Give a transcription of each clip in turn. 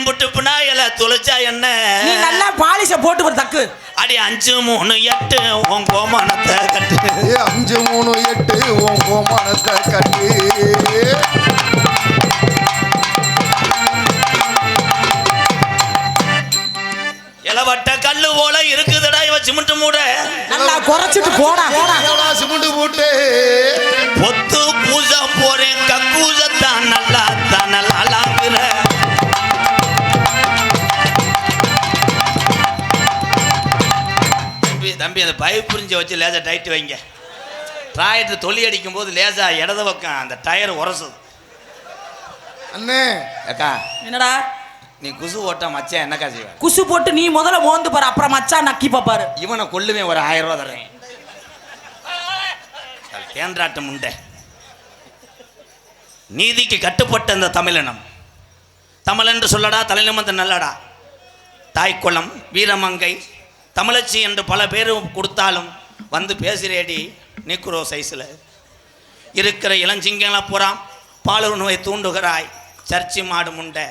எம்புட்டு பினாயில தொலைச்சா என்ன நீ நல்லா பாலிஷ போட்டு ஒரு தக்கு அடி 5 3 8 உன் கோமானத்தை கட்டு 5 3 8 உன் கோமானத்தை கட்டு இளவட்ட கல்லு போல இருக்குதுடா இவ சிமெண்ட் மூட நல்லா குறைச்சிட்டு போடா சிமெண்ட் போட்டு பொத்து பூஜை போறேன் கக்கூசத்தான் நல்லா லாங்குற தம்பி அந்த பைப் புரிஞ்ச வச்சு லேசா டைட் வைங்க டிராக்டர் தொல்லி அடிக்கும் போது லேசா இடது பக்கம் அந்த டயர் உரசுது அண்ணே அக்கா என்னடா நீ குசு ஓட்ட மச்சான் என்னக்கா செய்வ குசு போட்டு நீ முதல்ல மோந்து பாரு அப்புறம் மச்சான் நக்கி பாப்பாரு இவனை கொல்லுமே ஒரு 1000 ரூபா தரேன் தேன்றாட்டம் உண்டே நீதிக்கு கட்டுப்பட்ட அந்த தமிழினம் தமிழ் என்று சொல்லடா தலைநிமிர்ந்து நல்லடா தாய்க்குளம் வீரமங்கை தமிழச்சி என்று பல பேர் கொடுத்தாலும் வந்து பேசுகிறேடி நீக்குறோ சைஸில் இருக்கிற இளஞ்சிங்கங்களை பூரா பாலுறு நோயை தூண்டுகிறாய் சர்ச்சி மாடு முண்டை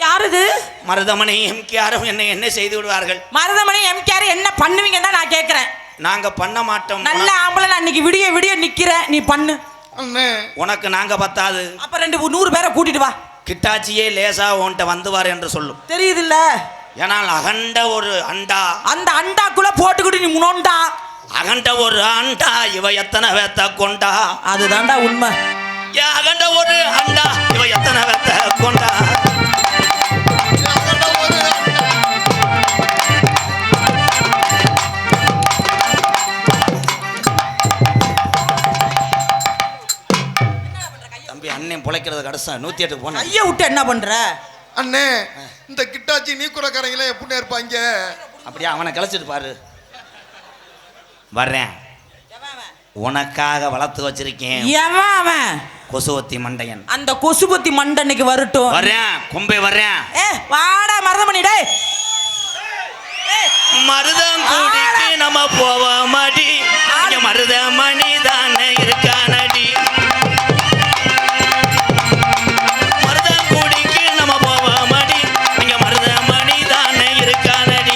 யாருது மருதமணி எம்கேஆரும் என்ன செய்து விடுவார்கள் மருதமணி எம்கேஆர் என்ன பண்ணுவீங்க தான் நான் கேட்கிறேன் நாங்க பண்ண மாட்டோம் நல்ல ஆம்பளை நான் இன்னைக்கு விடிய நிக்கிறேன் நீ பண்ணு அண்ணே உனக்கு நாங்க பத்தாது அப்ப 100 பேரை கூட்டிட்டு வா கிட்டாச்சியே லேசா உன்கிட்ட வந்துவார் என்று சொல்லும் தெரியுது இல்ல ஏனால் அகண்ட ஒரு அண்டா அந்த அண்டாக்குள்ள போட்டுக்கிட்டு நீ முனோண்டா அகண்ட ஒரு அண்டா இவ எத்தனை வேத்த கொண்டா அதுதான்டா உண்மை அகண்ட ஒரு அண்டா இவ எத்தனை வேத்த கொண்டா தம்பி அண்ணன் பொழைக்கிறது கடைசா 108 போன ஐயா விட்டு என்ன பண்ற அண்ணே இந்த கிட்டாச்சி நீ கூடக்காரங்களே எப்படி இருப்பாங்க அப்படியே அவனை கிளச்சிட்டு பாரு வர்றேன் உனக்காக வளர்த்து வச்சிருக்கேன் எவன் அவன் கொசுவத்தி மண்டையன் அந்த கொசுபத்தி மண்டனைக்கு வரட்டும் வர்றேன் கொம்பே வர்றேன் வாடா மருதமணி டேய் மருதம் கூடிக்கு நம்ம போவோமடி இங்க மருதமணி தானே இருக்கானடி மருதம் கூடிக்கு நம்ம போவோமடி இங்க மருதமணி தானே இருக்கானடி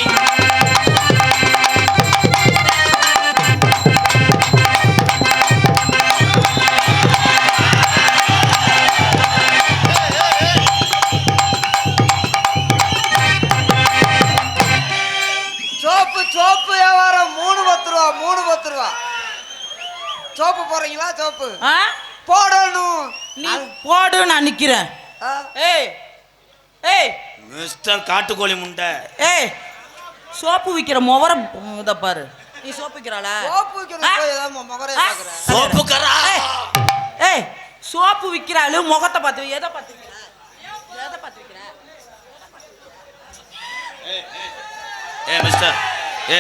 சோப்பு வியாபாரம் 3 ரூபா சோப்பு போறீங்களா சோப்பு போடணும் நீ போடு நான் நிக்கிறேன் ஏய் ஏய் மிஸ்டர் காட்டுக்கோழி முண்டை சோப்பு விக்கிற முவர இத பாரு நீ சோப்பு விக்கிறாளா சோப்பு விக்கிறது முகரே பாக்குற சோப்பு கரா ஏய் சோப்பு விக்கிறாளு முகத்தை பார்த்து எதை பார்த்து விக்கிற மிஸ்டர்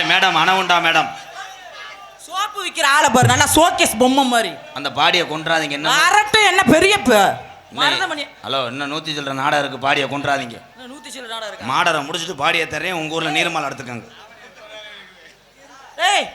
மேடம் அனவுண்டா மேடம் சோப்பு விக்கிற ஆளை பாரு நல்லா ஷோகேஸ் பொம்மை மாதிரி அந்த பாடியை கொன்றாதீங்க என்ன அரட்டு என்ன பெரிய மருதமணி ஹலோ இன்னும் 100 சில்லற நாடா இருக்கு பாடியை கொன்றாதீங்க 100 சில்லற நாடா இருக்கு மாடரை முடிச்சிட்டு பாடியை தர்றேன் உங்க ஊர்ல நீர்மாலை எடுத்துக்கங்க ஏய்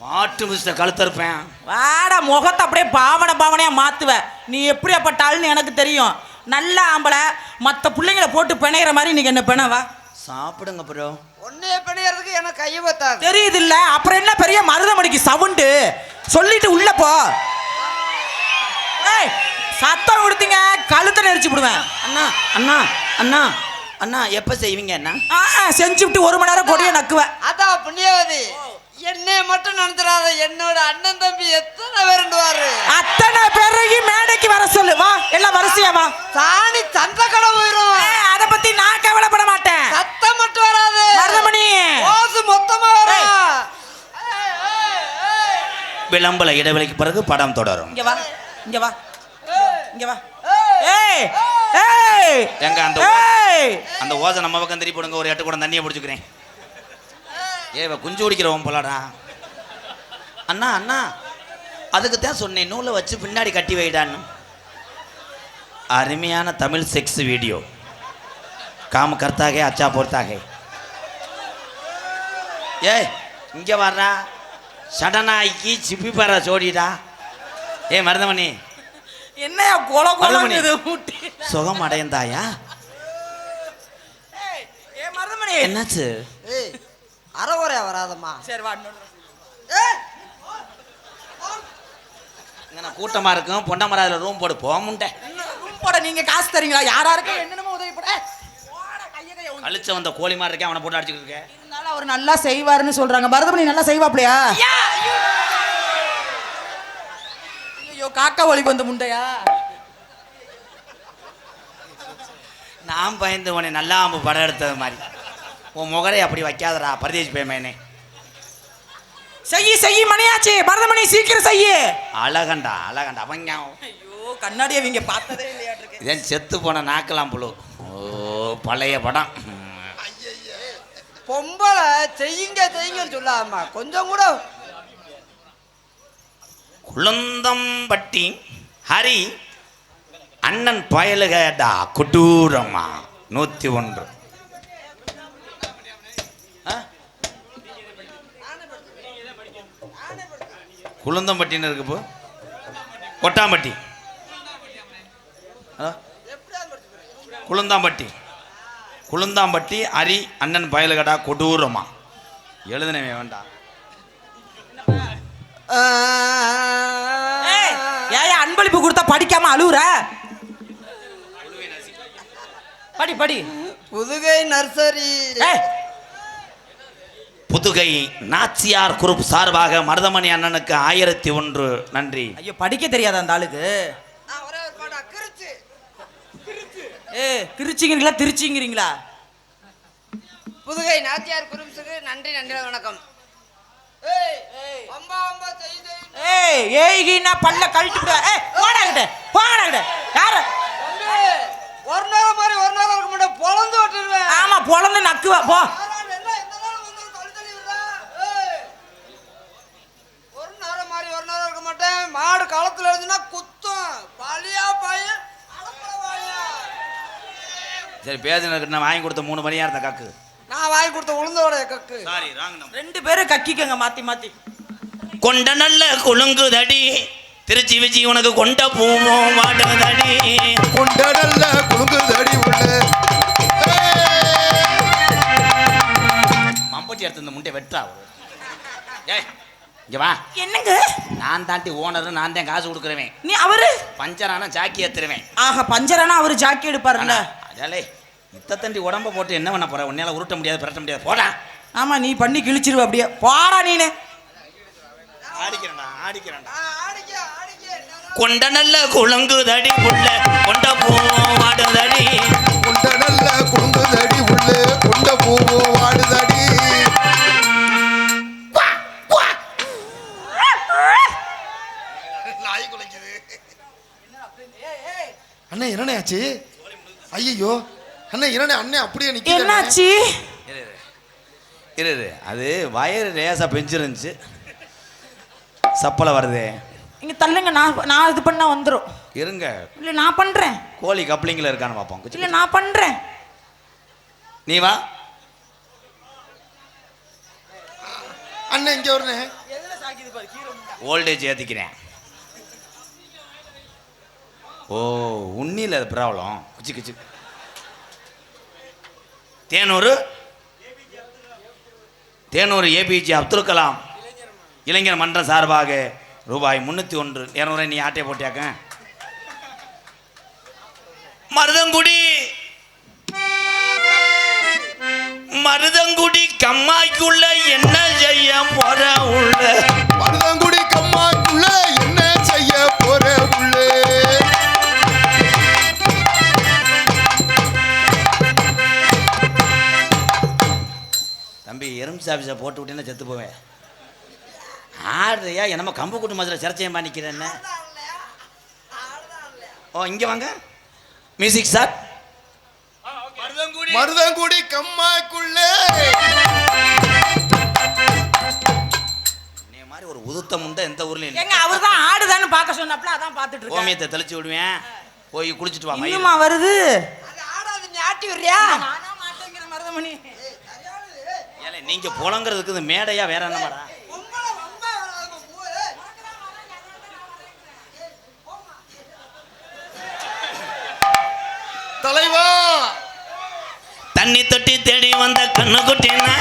வாட்டு மிஸ்டர் கழுத்தறுப்பேன் வாடா முகத்தை அப்படியே பாவனையா மாத்துவ நீ எப்படியாப்பட்டாள்னு எனக்கு தெரியும் நல்ல ஆம்பளை மற்ற பிள்ளைங்களை போட்டு பிணையிற மாதிரி இன்னைக்கு என்ன பிணவா சாப்பிடுங்க ப்ரோ ஒன்னே பண்ணியறதுக்கு எனக்கு கையை பத்தாது தெரியுது இல்ல அப்புறம் என்ன பெரிய மருதமணிக்கு சவுண்டு சொல்லிட்டு உள்ள போ ஏய் சத்தம் கொடுத்தீங்க கழுத்தை நெரிச்சு விடுவேன் அண்ணா அண்ணா அண்ணா அண்ணா எப்ப செய்வீங்க அண்ணா செஞ்சு விட்டு 1 மணி நேரம் கொடிய நக்குவேன் அதான் புண்ணியவதி என்னைய மட்டும் நினைச்சிடாத என்னோட அண்ணன் தம்பி எத்தனை பேருண்டுவாரு அத்தனை பேரையும் மேடைக்கு வர சொல்லு வா எல்லாம் வரிசையா வா சாணி சந்த கடை போயிரும் அத பத்தி நான் கவலைப்பட மாட்டேன் சத்தம் மட்டும் வராது மருதமணி ஓசு மொத்தமா வரும் விளம்பர இடைவெளிக்கு பிறகு படம் தொடரும் இங்க வா இங்க வா இங்க வா ஏய் ஏய் எங்க அந்த ஓசை நம்ம பக்கம் திருப்பி போடுங்க ஒரு 8 குடம் தண்ணியை பிடிச்சுக்கிறேன் குஞ்சு குடிக்கிறவன் போலடா அண்ணா அண்ணா அதுக்கு தான் சொன்னேன் நூலை வச்சு பின்னாடி கட்டி வைடான்னு அருமையான தமிழ் செக்ஸ் வீடியோ काम करता है अच्छा बोलता है இங்கே வர்றா சடனாக்கி சிப்பி பாரு சோடிடா மருதமணி என்னையா கொலை கொலை சுகம் அடைந்தாயா என்னாச்சு? ஏய் அறகுறையா வராதம்மா. சரி வா இன்னொரு ஏய் இங்கே கூட்டமாக இருக்கும், பொண்டமராதில் ரூம் போடு போமுண்டே. ரூம் போட நீங்க காசு தரீங்களா? யாராருக்கும் என்னென்னமோ உதவி போட அழிச்ச வந்த கோழி மாதிரி இருக்கேன், அவனை போட்டு அடிச்சுட்டு இருக்கேன். இருந்தாலும் அவர் நல்லா செய்வாருன்னு சொல்றாங்க. பரதமணி நல்லா செய்வாப்லையா? ஐயோ காக்கா ஒலிக்கு வந்த முண்டையா. நான் பயந்து உன்னை நல்லா அம்பு படம் எடுத்தது மாதிரி உன் முகரை அப்படி வைக்காதடா பரதேசி பேமேனே. செய்யி மணியாச்சு. பரதமணி சீக்கிரம் செய்யு. அழகண்டா அவங்க. ஐயோ கண்ணாடியை இவங்க பார்த்ததே இல்லையாட்டிருக்கு. இதன் செத்து போன நாக்கலாம் புழு. ஓ பழைய படம். பொம்பளை செய்யுங்கன்னு சொல்லாமா கொஞ்சம் கூட. குளந்தம்பட்டி ஹரி அண்ணன் பயலுகடா கொடூரமா 101. குளந்தம்பட்டின்னு இருக்கு போ. கொட்டாம்பட்டி குளுந்தாம்பட்டி ஹரி அண்ணன் பயலுகடா கொடூரமா. எழுதுனவே வேண்டாம். ஏன் அன்பளிப்பு கொடுத்தா படிக்காம அழுவுற? படி. புதுகை நர்சரி. புதுகை நாச்சியார் குரூப் சார்பாக மருதமணி அண்ணனுக்கு 1001 நன்றி. ஐயோ படிக்க தெரியாத அந்த ஆளுக்கு. திருச்சிங்கிறீங்களா? புதுகை நாச்சியார் குரூப்ஸுக்கு நன்றி வணக்கம். பல்ல கழட்டி யாரு ஒரு நேரம் மாதிரி ஒரு நேரம் இருக்க மாட்டேன், பொழந்து விட்டுருவேன். ஆமா பொழந்து நக்குவா போ. ஒரு நேரம் மாதிரி ஒரு நேரம் இருக்க மாட்டேன். மாடு களத்துல இருந்துன்னா குத்தும். பழியா பையன் சரி பேசுனதுக்கு நான் வாங்கி கொடுத்த 3 மணியா இருந்த கக்கு. நான் வாங்கி கொடுத்த உளுந்தோட கக்கு. Sorry wrong number. 2 பேரும் கக்கிக்கங்க மாத்தி. கொண்ட நல்ல குலுங்குதடி திருச்சி விச்சி உனக்கு கொண்ட பூவும் வாடுதடி. கொண்ட நல்ல குலுங்குதடி உள்ள மம்பட்டி எடுத்து இந்த முண்டை வெட்டா. ஏய் இங்க வா. என்னங்க? நான் தாண்டி ஓனர், நான் தான் காசு கொடுக்குறவேன். நீ அவரு பஞ்சரானா ஜாக்கி ஏத்துருவேன். ஆஹா பஞ்சரானா அவரு ஜாக்கி எடுப்பாருல்ல. அதாலே இத்தண்டி உடம்ப போட்டு என்ன பண்ண போற? உன்னால உருட்ட முடியாது, பிரட்ட முடியாது. போடா. ஆமா நீ பண்ணி கிழிச்சிருவ அப்படியே. போடா நீனு. ஆடிக்கிறேன்டா. கொண்ட நல்ல குலுங்குதடி உள்ள கொண்ட பூவும் வாடுதடி. கொண்ட நல்ல குலுங்குதடி உள்ள கொண்ட பூவும் வாடுதடி. நாய் குலைக்குது. அண்ணே என்னண்ணே ஆச்சு? ஐயோ அண்ணே என்னண்ணே அண்ணே அப்படியே நிக்க. என்னாச்சு? இரு அது வயறு லேசா பெஞ்சிருந்துச்சு, சப்பலை வருது. இங்க தள்ளுங்க. நான் இது பண்ணா வந்துரும். இருங்க. இல்ல நான் பண்றேன். கோழி கப்ளிங்ல இருக்கான்னு பாப்போம். இல்ல நான் பண்றேன். நீ வா. அண்ணே இங்க வரனே. வோல்டேஜ் ஏத்திக்கிறேன். ஓ உன்னில ப்ராப்ளம். குச்சி தேனூர் ஏபிஜே அப்துல் கலாம் இளைஞர் மன்றம் சார்பாக ரூபாய் 301. 200 நீ ஆட்டை போட்டியாக்க. மருதங்குடி கம்மாய்க்குள்ள என்ன செய்ய போற உள்ள? மருதங்குடி கம்மாய்க்குள்ள என்ன செய்ய போற உள்ள? தம்பி எறும்பு சாப்பிஸை போட்டு விட்டேன்னா செத்து போவேன். ஆடுறியா? என்னமோ கம்பு கூட்டு மதுரை சிறச்சையமா நிற்கிறேன்னு. ஓ இங்கே வாங்க. Music sir. மருதங்குடி கம்மாய்க்குள்ள நீ மாதிரி ஒரு உதுத்த முண்டை எந்த ஊர்லயும் எங்க அவர் தான் ஆடுதான்னு பார்க்க சொன்னப்பல அதான் பார்த்துட்டு இருக்கேன். கோமியத்தை தெளிச்சு விடுவேன். போய் குளிச்சுட்டு வா. இன்னுமா வருது? அது ஆடாது, நீ ஆட்டி விடுறியா? நானா மாட்டேங்கிற மருதமணி. ஏலே நீங்க புலங்கிறதுக்கு இது மேடையா வேற என்ன மாடா? தலைவா தண்ணி தொட்டி தேடி வந்த கண்ணு குட்டினா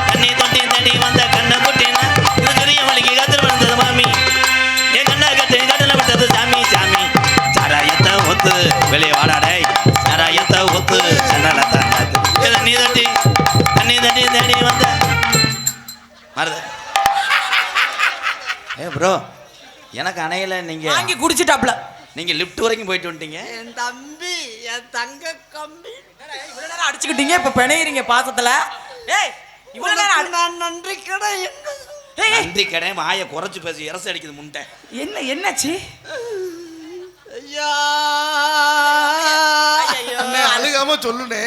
தண்ணி தொட்டி தேடி வந்த கண்ணு குட்டினா இது பெரிய வலிக்கு காத்துல வந்தது மாமி என் கண்ணா கட்டு கடல விட்டது சாமி சாமி சாராயத்தை ஒத்து வெளியே வாடாடே சாராயத்தை ஒத்து சண்டலத்தான் தண்ணி தொட்டி தேடி வந்த மருது ப்ரோ எனக்கு அணையில நீங்க வாங்கி குடிச்சிட்டாப்ல. நீங்க லிஃப்ட் வரைக்கும் போயிட்டு வந்துட்டீங்க. என் தம்பி என் தங்க கம்பி இவ்வளவு நேரம் அடிச்சுக்கிட்டீங்க, இப்ப பிணையிறீங்க பாசத்துல. ஏய் இவ்வளவு நேரம் நான் நன்றி கடை நன்றி கடை வாயை குறைச்சு பேசி இரசு அடிக்குது முண்டை. என்னாச்சு? ஐயா அழுகாம சொல்லுனே.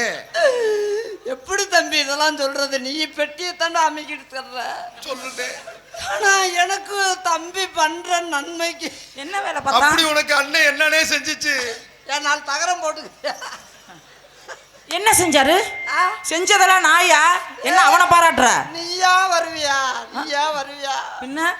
எப்படி தம்பி இதெல்லாம் சொல்றது? நீ பெட்டியை தாண்டா அமைக்கிட்டு தர்ற சொல்லுனே. ஆனா எனக்கு தம்பி பண்ற நன்மைக்கு என்ன வேலை பார்த்தா? அப்படி உனக்கு அண்ணன் என்னன்னே செஞ்சுச்சு? ஏன் நாலு தகரம் போட்டு என்ன செஞ்சாரு? செஞ்சதெல்லாம் நாயா? என்ன அவனை பாராட்டுற? நீயா வருவியா? நீயா வருவியா? என்ன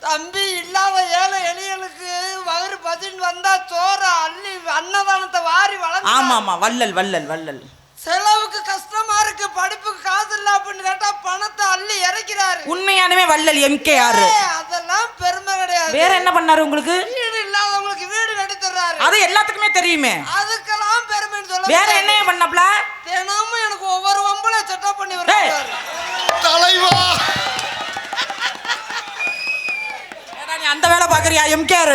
தம்பி இல்லாத ஏழை எளியலுக்கு வயிறு பசின்னு வந்தா சோற அள்ளி அன்னதானத்தை வாரி வளர்ந்து. ஆமா ஆமா, வள்ளல் வள்ளல் வள்ளல். செலவுக்கு கஷ்டமா இருக்கு, படிப்புக்கு காசு இல்ல அப்படின்னு கேட்டா பணத்தை அள்ளி இறக்கிறாரு. உண்மையானவே வள்ளல் MKR. அதெல்லாம் பெருமை கிடையாது. வேற என்ன பண்ணாரு உங்களுக்கு? வீடு இல்லாதவங்களுக்கு வீடு கட்டி தர்றாரு. அது எல்லாத்துக்குமே தெரியுமே. அதுக்கெல்லாம் பெருமைன்னு சொல்ல. வேற என்ன பண்ணப்ல? தினமும் எனக்கு ஒவ்வொரு வம்பளை செட்டப் பண்ணி வர்றாரு. தலைவா நீ அந்த வேலை பாக்குறியா MKR?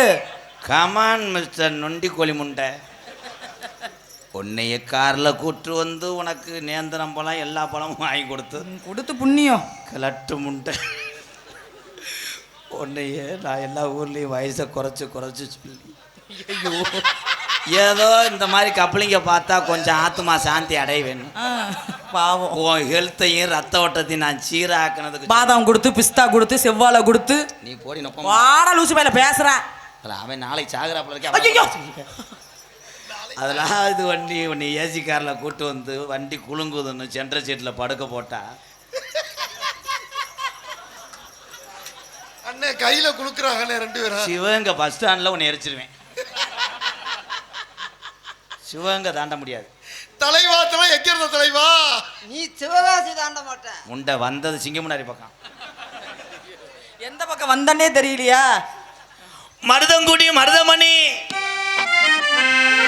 கமான் மிஸ்டர் நொண்டி கோழி முண்டை. உன்னைய காரில் கூட்டு வந்து உனக்கு நேந்திரம் பழம் எல்லா பழமும் வாங்கி கொடுத்து புண்ணியம் கிளட்டு முண்டை. உன்னைய நான் எல்லா ஊர்லேயும் வயசை குறைச்சி சொல்லி ஏதோ இந்த மாதிரி கப்பலிங்க பார்த்தா கொஞ்சம் ஆத்மா சாந்தி அடைவேன். பாவம். உன் ஹெல்த்தையும் ரத்த ஓட்டத்தையும் நான் சீராக்கினதுக்கு பாதாம் கொடுத்து பிஸ்தா கொடுத்து செவ்வாழை கொடுத்து நீ போடி நொப்ப வாடா லூசு மேல பேசுற. அவன் நாளைக்கு சாகுறாப்புல இருக்க. அதெல்லாம் இது வண்டி உன்னை ஏசி காரில் கூட்டு வந்து வண்டி குலுங்குதுன்னு சென்ட்ரல் சீட்டில் படுக்க போட்டா அண்ணே கையில குளுக்குறாங்கண்ணே ரெண்டு பேரும். சிவகங்கை பஸ் ஸ்டாண்டில் உன்னை எரிச்சிருவேன். சிவகங்கை தாண்ட முடியாது. தலைவா எக்கிறத தலைவா? நீ சிவகாசி தாண்ட மாட்ட. முண்டை வந்தது சிங்கமுனாரி பக்கம். எந்த பக்கம் வந்தனே தெரியலையா? மருதங்குடி மருதமணி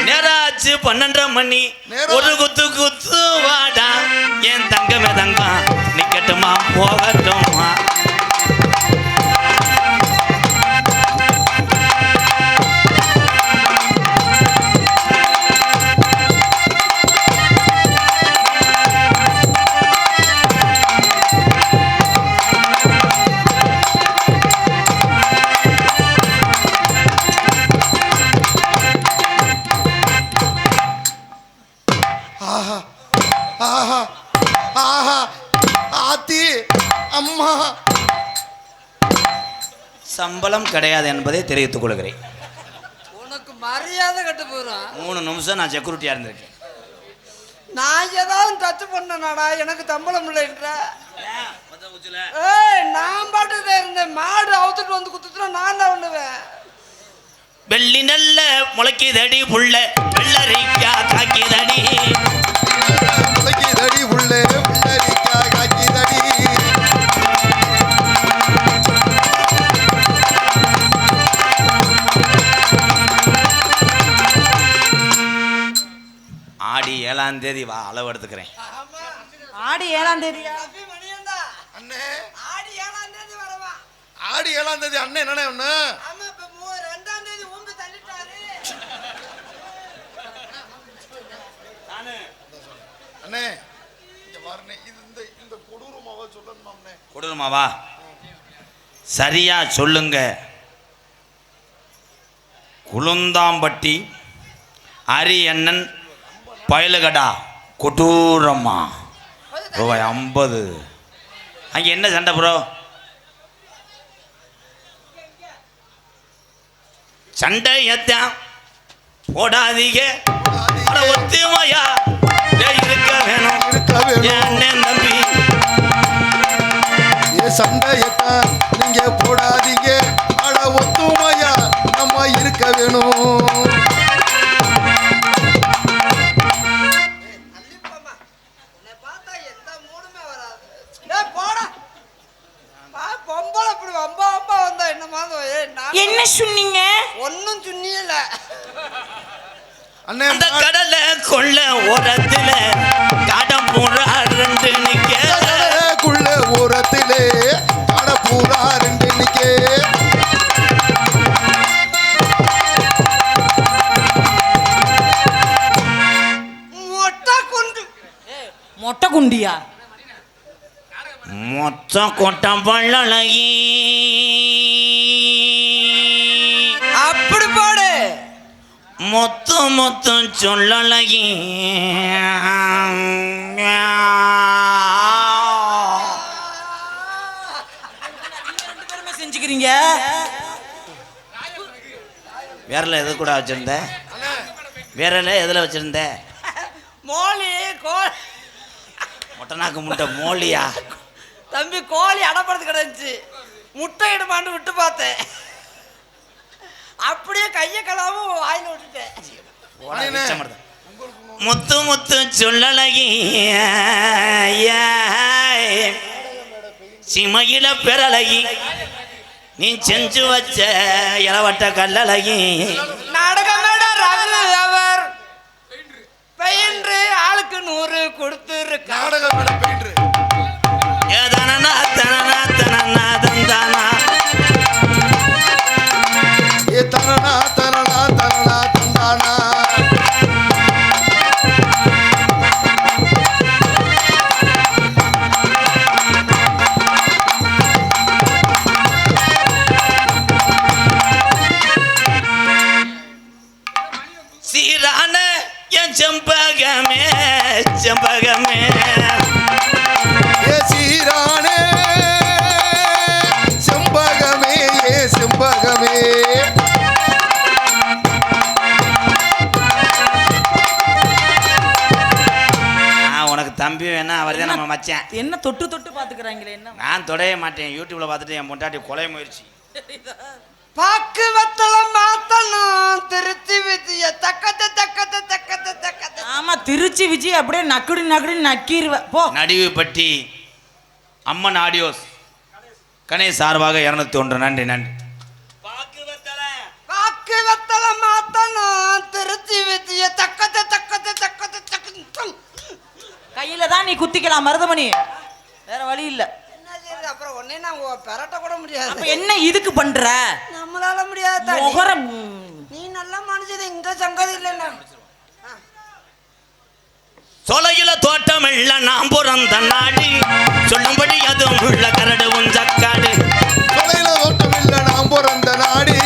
நேராச்சு 12:30 மணி. ஒரு குத்து வாடா என் தங்கமே தங்கம் நிக்கட்டுமா போகட்டுமா. அம்மா சம்பளம் கிடையாது என்பதை தெரிவித்துக் கொள்கிறேன். உனக்கு மரியாதை கட்டு போறோம். 3 நிமிஷம் நான் செக்யூரிட்டியா இருந்திருக்கேன். நான் ஏதாவது டச் பண்ணனாடா எனக்கு சம்பளம் இல்லைன்ற. நான் பாட்டுதான் இருந்தேன். மாடு அவுத்துட்டு வந்து குத்துட்டுனா நான் தான் பண்ணுவேன். வெள்ளி நல்ல முளைக்குதடி புள்ள வெள்ளரிக்கா காக்கிதடி முளைக்குதடி புள்ள வெள்ளரிக்கா காக்கிதடி. ஆடி 7ஆம் தேதி வா அளவு எடுத்துக்கிறேன். ஆடி 7ஆம் தேதியா? அண்ணே ஆடி 7ஆம் தேதி வரவா? ஆடி 7ஆம் தேதி அண்ணே என்னண்ணே ஒண்ணு? ஆமா இப்ப 2ஆம் தேதி ஊம்பி தள்ளிட்டாரு. அண்ணே இங்க வரனே இந்த கொடூரமாவா சொல்லணுமாம்னே? கொடூரமாவா? சரியா சொல்லுங்க. குளுந்தாம்பட்டி அரியண்ணன் பயலுகடா கொடூரமா ரூபாய் 50. அங்கே என்ன சண்டை ப்ரோ? சண்டையத்தான் போடாதீங்க. ஒத்துமையா இருக்க வேணும் என் தம்பி. சண்டையத்தான் நீங்க போடாதீங்க. அட ஒத்துமையா நம்ம இருக்க வேணும். சொன்னீங்க? ஒன்னும் சுண்ணியல. அண்ணே அந்த கடலை கொள்ள ஓரத்துல காடம் பூரா ரெண்டு நிக்க குள்ள ஓரத்திலே காட பூரா ரெண்டு நிக்கே. மொட்டை குண்டு. மொட்டை குண்டியா? மொத்தம் கொட்டம் பள்ளலகி அப்படி போடு. மொத்தம் சொல்லலகி செஞ்சுக்கிறீங்க. வேறல எது கூட வச்சிருந்த? வேறல எதுல வச்சிருந்த? மோலி கோழி. மொட்டனாக்கு முட்டை மோலியா? தம்பி கோழி அடப்படுறது கிடந்துச்சு. முட்டை இடுமான்னு விட்டு பார்த்தேன். அப்படியே கையை கலாவும் வாயில விட்டுட்டேன். முத்து சொல்லலகி சிமையில பெறலகி நீ செஞ்சு வச்ச இளவட்ட கல்லழகி. நாடகமேட ரகு அவர் பெயின்று ஆளுக்கு 100 கொடுத்துருக்கா. நாடகம் விட பெயின்று ஏதனா தனனா தனனா தந்தானா ஏ தனனா தனனா தனனா தந்தானா. சீரான என் செம்பகமே செம்பகமே ஏ சீரானே செம்பகமே ஏ செம்பகமே. உனக்கு தம்பி வேணா அவர் தான் நம்ம மச்சான். என்ன தொட்டு பாத்துக்கிறாங்களே? என்ன நான் தொடவே மாட்டேன். யூடியூப்ல பார்த்துட்டு என் பொண்டாட்டி கொலை முயற்சி. பாக்கு வத்தல மாத்தணும் திருச்சி வித்திய தக்கத்தை தக்கத்தை தக்கத்தை தக்கத்தை. ஆமா, திருச்சி விஜய் அப்படியே நக்குடி நக்கிடுவ போ. நடிவுப்பட்டி அம்மன் ஆடியோஸ் கணேஷ் சார்பாக 201. நன்றி நன்றி. பாக்கு வத்தல மாத்தணும் திருச்சி வித்திய தக்கத்தை தக்கத்தை தக்கத்தை தக்கத்தை. கையில தான் நீ குத்திக்கலாம் மருதமணி, வேற வழி இல்ல. என்ன செய்யறது? அப்புறம் ஒன்னே நான் பெரட்ட கூட அப்ப முடியாது. என்ன இதுக்கு பண்ற? நம்மளால முடியாது. முகரம் நீ நல்ல மனுஷன். இந்த சங்கதி இல்லைன்னா சொலையில தோட்டம் இல்ல நாம் பிறந்த நாடு சொல்லும்படி அதுவும் உள்ள கரடு உஞ்சக்காடு. தொலைல ஓட்டம் இல்ல நாம் பிறந்த நாடு.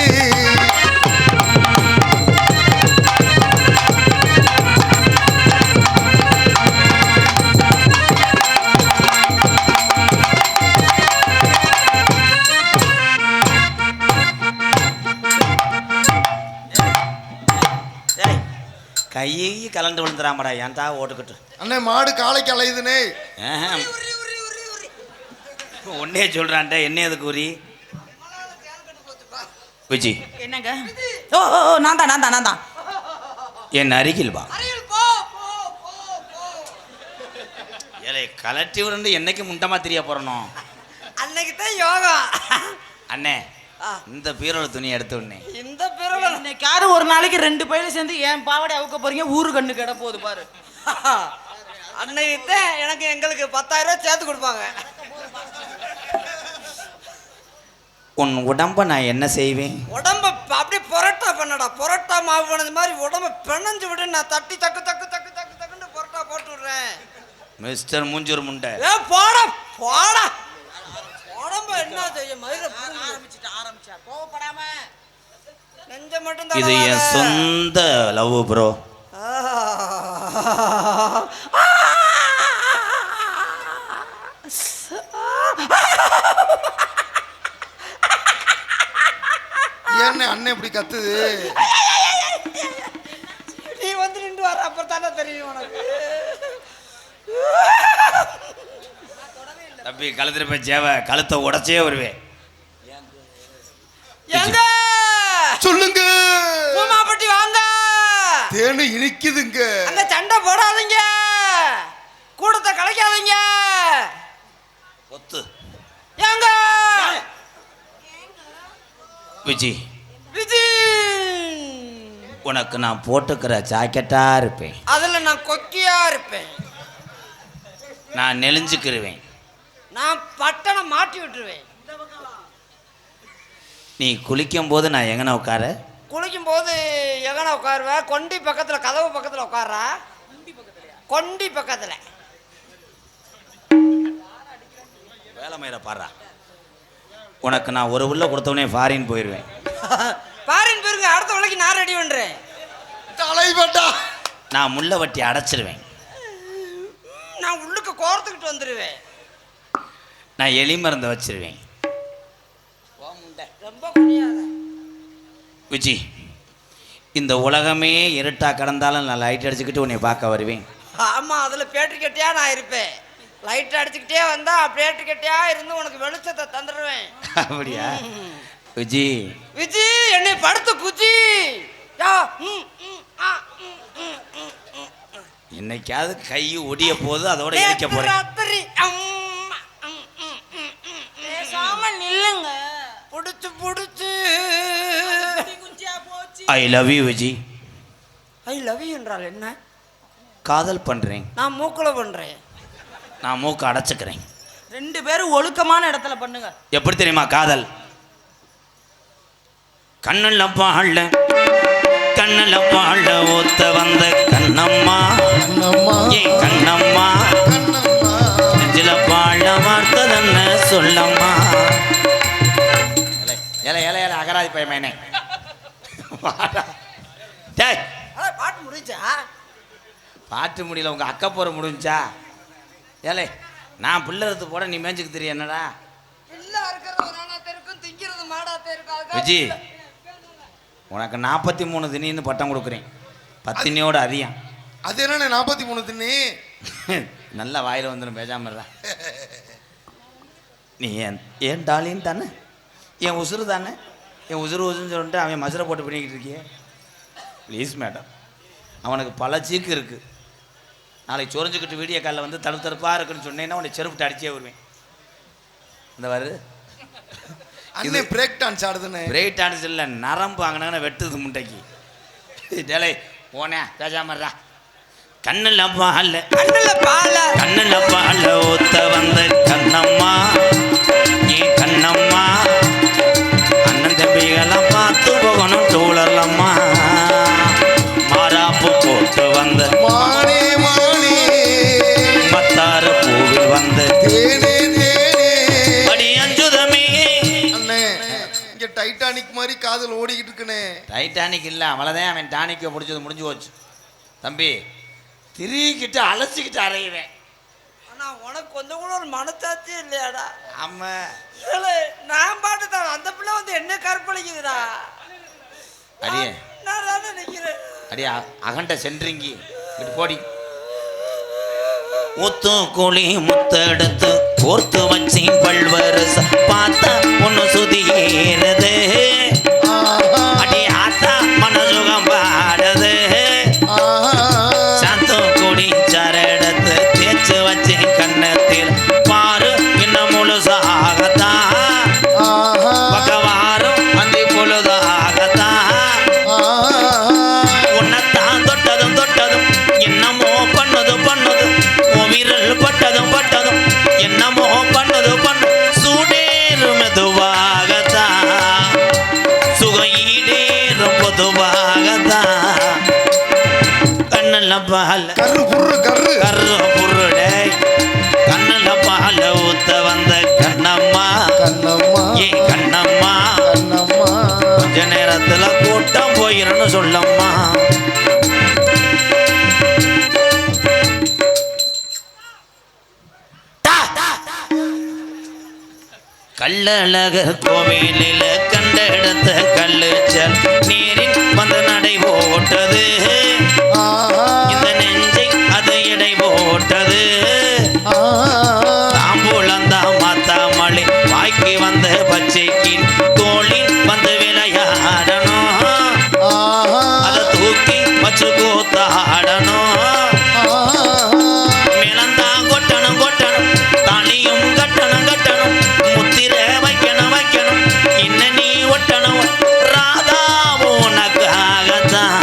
கையை கலந்து விழுந்துடாமடா ஏன்டா ஓட்டுக்கிட்டு. அண்ணே மாடு காலைக்கு அலையுதுனே. ஒன்னே சொல்றான்ட்ட என்ன எதுக்கு குறி விஜி? என்னங்க? ஓ ஓ ஓ, நான் தான் என் அருகில் வா. போ போ போ போ. ஏலே கலட்டி விருந்து என்னைக்கு முண்டமா தெரிய போறணும். அன்னைக்கு தான் யோகா. அண்ணே இந்த பீரோல துணி எடுத்து உடனே இந்த பிறகு இன்னைக்கு யாரு ஒரு நாளைக்கு 2 பையில சேர்ந்து என் பாவாடை அவுக்க போறீங்க? ஊரு கண்ணு கிட போகுது பாரு. அன்னைக்கு தான் எனக்கு எங்களுக்கு 10,000 ரூபாய் சேர்த்து கொடுப்பாங்க. உன் உடம்ப நான் என்ன செய்வேன்? உடம்ப அப்படியே பொரோட்டா பண்ணடா. பொரோட்டா மாவு பண்ணது மாதிரி உடம்ப பிணைஞ்சு விட்டு நான் தட்டி தக்கு தக்கு தக்கு தக்கு தக்குன்னு பொரோட்டா போட்டு விடுறேன். மிஸ்டர் மூஞ்சூர் முண்டை. ஏ போடா போடா. உடம்ப என்ன செய்ய மயில ஆரம்பிச்சா கோவப்படாம நெஞ்ச மட்டும் இது என் சொந்த லவ் ப்ரோ. ஏன்னு அண்ணன் இப்படி கத்துது? நீ வந்து நின்று வர அப்புறம் தானே தெரியும் உனக்கு. தம்பி கழுத்துல போய் சேவ கழுத்தை உடச்சே வருவேன். எங்க சொல்லுங்க. பூமாப்பட்டி வாங்க. தேனு இனிக்குதுங்க. அங்க சண்டை போடாதீங்க, கூடத்தை கலைக்காதீங்க. ஒத்து எங்க விஜி உனக்கு நான் போட்டுக்கிற ஜாக்கெட்டா இருப்பேன். அதுல நான் கொக்கியா இருப்பேன். நான் நெளிஞ்சுக்கிருவேன். நான் பட்டனை மாட்டி விட்டுருவேன். நீ குளிக்கும் போது நான் எங்கன உட்கார? குளிக்கும் போது எங்கன உட்காருவேன்? கொண்டி பக்கத்துல, கதவு பக்கத்துல உட்கார்றா. கொண்டி பக்கத்துல. வேலை மயிர பாடுறா. உனக்கு நான் ஒரு உள்ள கொடுத்தவனே ஃபாரின் போயிடுவேன். பாரின் போயிருங்க. அடுத்த வேலைக்கு நான் ரெடி பண்றேன். தலைவட்டா நான் முள்ள வட்டி அடைச்சிருவேன். நான் உள்ளுக்கு கோர்த்துக்கிட்டு வந்துடுவேன். நான் எலி மருந்தை வச்சிருவேன். ரொம்ப குனியாத விஜி, இந்த உலகமே இருட்டா கடந்தாலும் நான் லைட் அடிச்சுக்கிட்டு உன்னை பார்க்க வருவேன். ஆமா, அதுல பேட்டு கட்டியா நான் இருப்பேன். லைட் அடிச்சுக்கிட்டே வந்தா பேட்டு கட்டியா இருந்து உனக்கு வெளிச்சத்தை தந்துடுவேன். அப்படியா விஜி? விஜி என்னை படுத்து குச்சி. என்னைக்காவது கை ஒடிய போது அதோட இடிக்க போறேன். நில்லுங்க. புடிச்சு புடிச்சு I love you Viji. I love you என்றால் என்ன? காதல் பண்றேன். நான் மூக்குல பண்றேன். நான் மூக்கு அடைச்சுக்கிறேன். 2 பேரும் ஒழுக்கமான இடத்துல பண்ணுங்க. எப்படி தெரியுமா காதல்? கண்ணுல பாழ கண்ணுல பாழ ஊத்த வந்த கண்ணம்மா, ஏன் கண்ணம்மா, நெஞ்சில பாழ வார்த்ததென்ன சொல்லம்மா. ஏல ஏல ஏல அகராதி பையமேனே. டேய், பாட்டு முடிஞ்சா? பாட்டு முடியல, உங்க அக்கா போற முடிஞ்சா? ஏலே, நான் பிள்ளை எடுத்து போட நீ மேய்ஞ்சுக்கு தெரியும் என்னடா? இல்ல இருக்கிறது நானாத்தே இருக்கும், திங்கிறது மாடாத்தே இருக்கும். விஜி, உனக்கு 43 தினின்னு பட்டம் கொடுக்குறேன். 10 தினியோட அதிகம். அது என்ன 43 திண்ணி? நல்ல வாயில் வந்துடும், பேசாம. நீ ஏன் டாலின்னு தானே, என் உசுறு தானே, என் உசுறுன்னு சொல்லிட்டு அவன் மசுரை போட்டு பண்ணிக்கிட்டு இருக்கியே. ப்ளீஸ் மேடம், அவனுக்கு பல சீக்கு இருக்குது. நாளைக்கு சொரிஞ்சுக்கிட்டு வீடியோ காலில் வந்து தடுப்பு தடுப்பாக இருக்குன்னு சொன்னேன்னா உன்னை செருப்பிட்டு அடிச்சே வருவேன். இந்த வரு அண்ணே பிரேக் டான்ஸ் ஆடுதுன்னு. பிரேக் டான்ஸ் இல்லை, நரம்பு வாங்கினாங்கன்னா வெட்டுது முட்டைக்கு. டேலே போனே பேசாமறா. கண்ணில் பால் கண்ணுல பால கண்ணில் பால் ஊத்த வந்த கண்ணம்மா, ஏன் கண்ணம்மா, அண்ணன் தம்பிகளை பார்த்து போகணும் சூழலம்மா. மாறாப்பு போட்டு வந்த மானே மானே மத்தாறு பூவில் வந்த தேனே தேனே. படி அஞ்சுதமே. அண்ணே இங்க டைட்டானிக் மாதிரி காதல் ஓடிக்கிட்டு இருக்குனே. டைட்டானிக் இல்லை, அவ்வளோதான். அவன் டானிக்கை பிடிச்சது முடிஞ்சு போச்சு. தம்பி திரிக்கிட்டு அலசிக்கிட்டு அறையுவேன். ஆனா உனக்கு கொஞ்சம் கூட ஒரு மனசாட்சி இல்லையாடா? ஆமா, நான் பாட்டு தான், அந்த பிள்ளை வந்து என்ன கற்பழிக்குதுடா. அடியே நான் தானே நிக்கிறேன். அடியா அகண்ட சென்றிங்கி இப்படி போடி. முத்து கோழி முத்தெடுத்து கோர்த்து வச்சி பல்வரச பார்த்தா ஒன்று சுதி ஏறுது. அடி ஆத்தா மனசுகம் பாடுது. சாத்து கொடி சரடத்து தேய்ச்சி வச்சி கண்ணத்தில் பாரு இன்னும் முழுசாகத்தான் பகவாரும் அந்தி பொழுதாகத்தான். உன்னைத்தான் தொட்டதும் தொட்டதும் என்னமோ பண்ணது பண்ணது, விரல் பட்டதும் பட்டதும் என்னமோ பண்ணது பண்ணு. சூடேறும் மெதுவாகத்தான், சுகையீடேறும் பொதுவாகத்தான். கண்ணில் பால் கரு புர்ரு கரு கரு புருடை, கண்ணில் பால் ஊத்த வந்த கண்ணம்மா, கண்ணம்மா ஏன் கண்ணம்மா, கண்ணம்மா. கொஞ்ச நேரத்துல கூட்டம் போயிரன்னு சொல்லம்மா. கள்ளழகர் கோவிலில் கண்ட இடத்த கல்லுச்சல் நீரில் வந்து நடை போட்டது. இந்த நெஞ்சை அது இடை போட்டது. தாம்பூலந்தா மாத்தா மழை வாய்க்கு வந்த பச்சைக்கு தோளில் வந்து விளையாடணும். அதை தூக்கி வச்சு கூத்தாடணும். மேலந்தான் கொட்டணும் கொட்டணும், தாலியும் கட்டணும் கட்டணும், முத்திர வைக்கணும் வைக்கணும், இன்ன நீ ஒட்டணும். ராதா உனக்காகத்தான்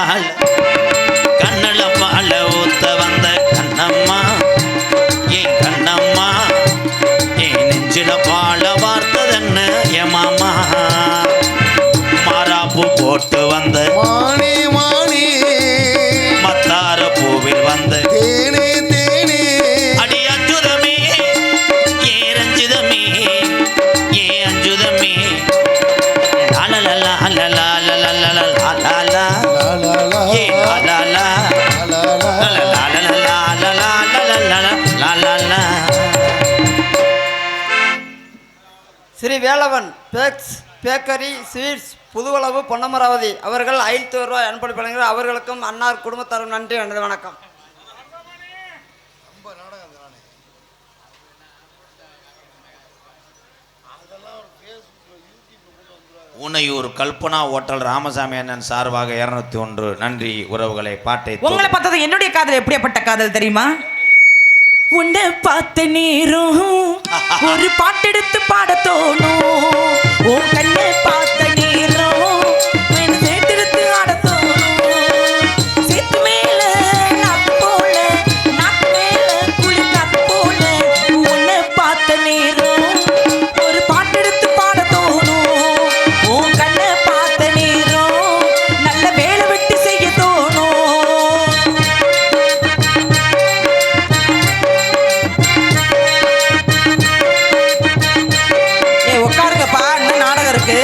பால் கண்ணுல பால ஊத்த வந்த கண்ணம்மா என் கண்ணம்மா என் நெஞ்சில பால வார்த்ததென்ன என் மாமா மாறாப்பு போட்டு வந்த மானே மானே மத்தார பூவில் வந்த தேனே தேனே அடி அஞ்சுதமே ஏ ரஞ்சிதமே ஏ அஞ்சுதமே லாலலா லாலலா லாலலா லாலலா லாலலா ஏ லாலலா லாலலா ஸ்ரீ வேலவன் பேக்கரி ஸ்வீட்ஸ் புதுவளவு பொன்னமராவதி அவர்கள் 500 ரூபாய் அன்பளி வழங்குகிறார். அவர்களுக்கும் அன்னார் குடும்பத்தாரும் நன்றி வணக்கம். ஊனையூர் கல்பனா ஹோட்டல் ராமசாமி அண்ணன் சார்பாக 201 நன்றி உறவுகளை பாட்டை உங்களை பார்த்தது என்னுடைய காதல் எப்படியாப்பட்ட காதல் தெரியுமா? உன்னை பார்த்த நேரம் ஒரு பாட்டெடுத்து பாட தோணும். உன் கண்ணை பார்த்த நேரம் சேர்த்தெடுத்து ஆட தோணும். சேத்து மேல நாக்கு போல நாக்கு மேல குளி காத்து போல உன்னை பார்த்த நேரம் ஒரு பாட்டெடுத்து பாட தோணும். உன் கண்ணை பார்த்த நேரம் நல்ல வேலை வெட்டி செய்ய தோணும். உட்காருங்கப்பா, இன்னும் நாடகம் இருக்கு.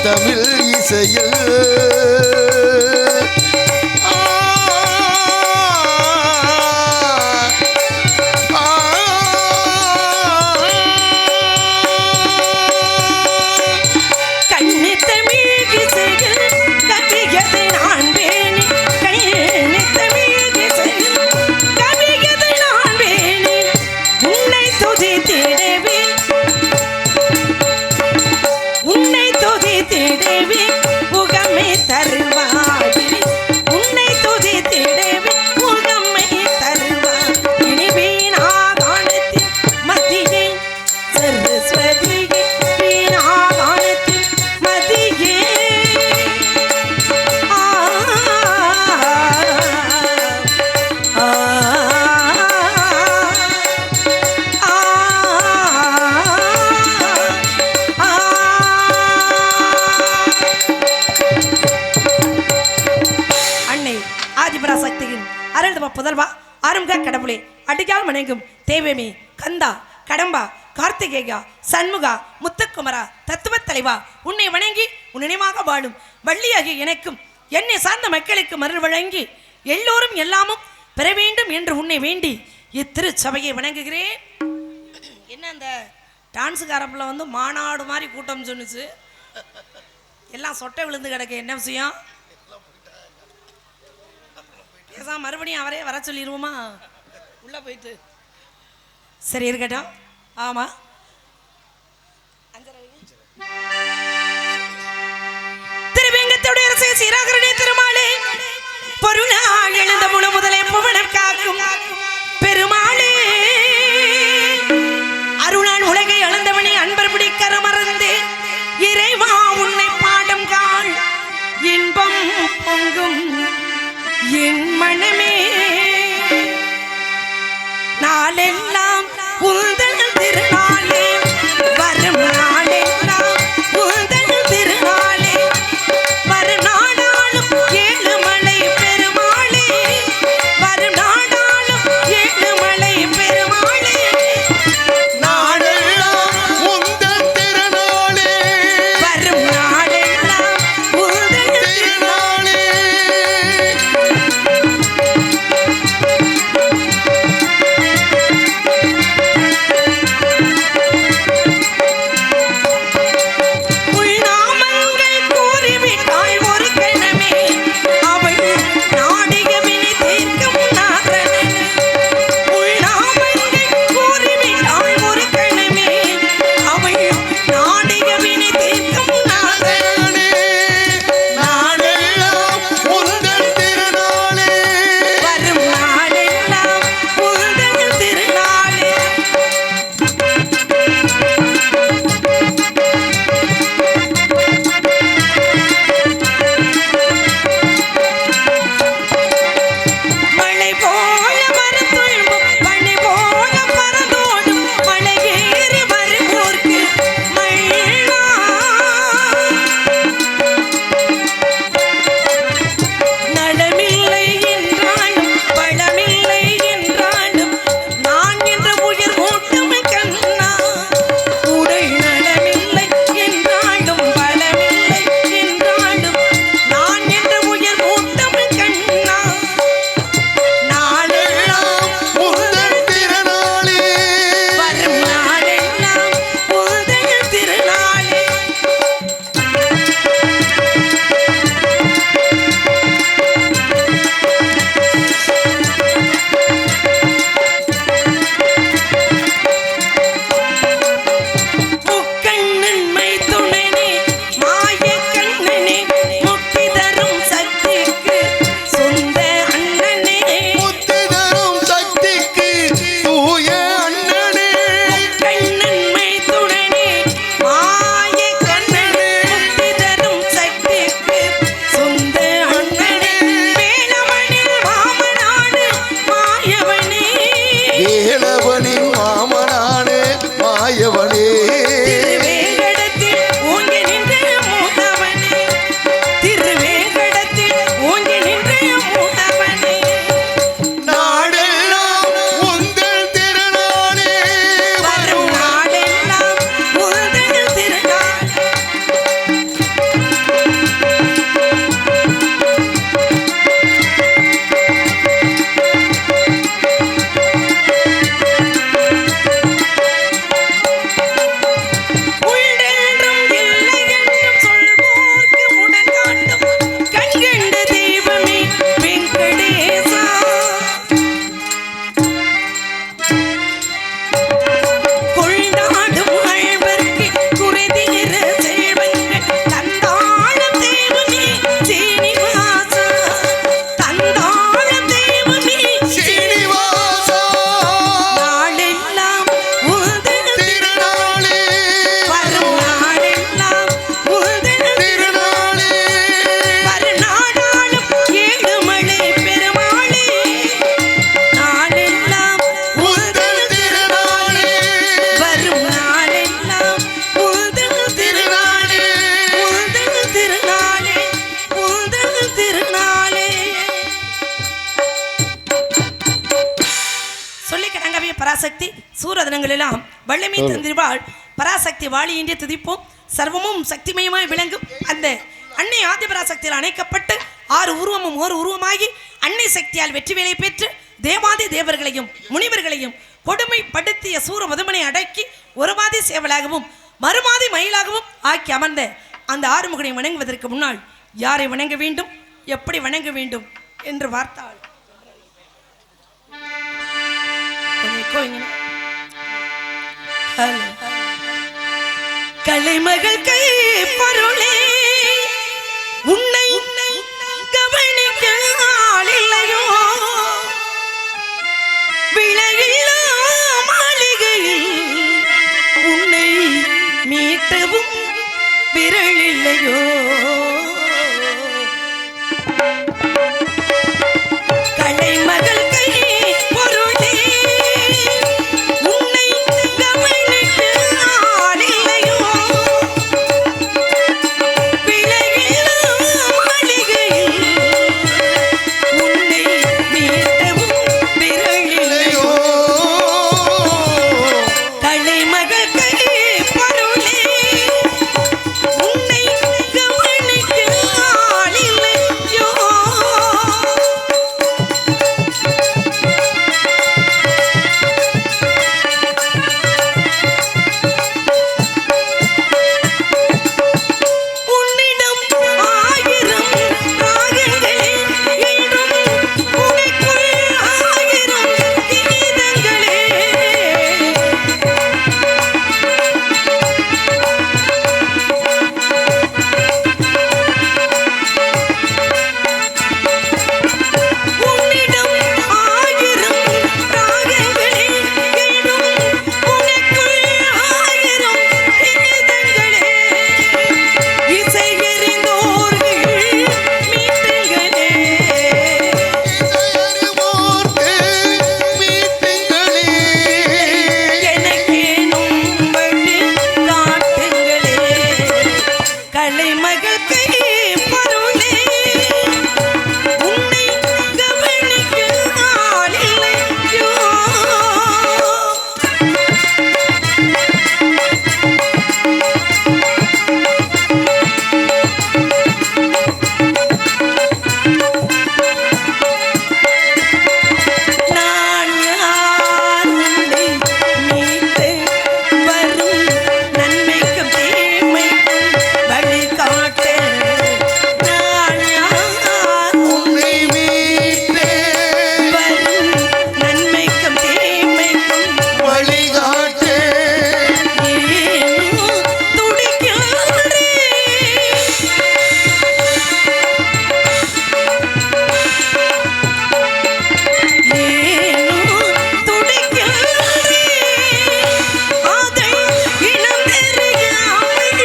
தமிழ் இசையில் புதல்வா ஆறுமுக கடவுளே அடியால் மணங்கும் தேவமே கந்தா கடம்பா கார்த்திகேயா சண்முகா முத்துக்குமரா தத்துவ தலைவா உன்னை வணங்கி உன் நினைவாக வாழும் வள்ளியாகிய எனக்கும் என்னை சார்ந்த மக்களுக்கு மருள் வழங்கி எல்லோரும் எல்லாமும் பெற வேண்டும் என்று உன்னை வேண்டி இத்திரு சபையை வணங்குகிறேன். என்ன அந்த டான்ஸுக்காரப்பில் வந்து மாநாடு மாதிரி கூட்டம் சொன்னுச்சு, எல்லாம் சொட்டை விழுந்து கிடக்கு, என்ன விஷயம்? பேசாம மறுபடியும் அவரே வர சொல்லிடுவோமா உள்ள போயிட்டு? சரி இருக்கட்டும். ஆமா திருவேங்கத்தோட அரசே சீராகரணே திருமாலே பொருளாள் எழுந்த முழு முதலே புவனம் காக்கும் பெருமாளே அருளான் உலகை அளந்தவனே அன்பர் பிடிக்கர மறந்து இறைவா உன்னை பாடம் காள் இன்பம் பொங்கும் என் மனமே நாளெல்லாம் உந்தன் திருநாளே வரும் நாளெல்லாம் உந்தன் திருநாளே வரும் நாடாளும் ஏழுமலை பெருமாளே வரும் நாடாளும் ஏழுமலை பெருமாளே நாடெல்லாம் உந்தன் திருநாளே வரும் நாளெல்லாம் உந்தன் திருநாளே மனோரதனங்கள் எல்லாம் வல்லமை தந்திருவாள் பராசக்தி வாழி என்று துதிப்போம். சர்வமும் சக்திமயமாய் விளங்கும் அந்த அன்னை ஆதிபராசக்தியில் அணைக்கப்பட்டு 6 உருவமும் ஒரு உருவமாகி அன்னை சக்தியால் வெற்றி வேலை பெற்று தேவாதி தேவர்களையும் முனிவர்களையும் கொடுமைப்படுத்திய சூர மதுமனை அடக்கி ஒரு மாதி சேவலாகவும் மறுமாதி மயிலாகவும் ஆக்கி அமர்ந்த அந்த ஆறுமுகனை வணங்குவதற்கு முன்னால் யாரை வணங்க வேண்டும், எப்படி வணங்க வேண்டும் என்று பார்த்தாள். கலைமகள் கை பொருளே உன்னை கவனிக்க ஆளில்லையோ, விலகிலா மாளிகையில் உன்னை மீட்டவும் விரலில்லையோ. கலைமகள் கை பொருளே உன்னை கவனிக்க ஆளில்லையோ, விலகிலா மாளிகையில் உன்னை மீட்டவும் விரலில்லையோ. கலைமகள் கை பொருளே உன்னை கவனிக்க ஆளில்லையோ. உன்னிடம் 1000 ராகங்களே எனும் உனக்குள் 1000 கீதங்களே. உன்னிடம் 1000 ராகங்களே எனும் உனக்குள் 1000 கீதங்களே. இசையறிந்தோர்கள் மீட்டுங்களே. இசையறிவோர்க்கு மீட்டுங்களே. எனக்கேனும் வழி காட்டுங்களே. கலைமகள் கை பொருளே உன்னை கவனிக்க ஆளில்லையோ. நான் யார் உன்னை மீட்டு வரும் நன்மைக்கும் தீமைக்கும் வழிகாட்ட. நான் யார் உன்னை மீட்டே வரும் நன்மைக்கும் தீமைக்கும் வழிகாட்டே. ஏனோ துடிக்காதே. ஏனோ துடிக்காதே. அதை இனம் தெரியாமல்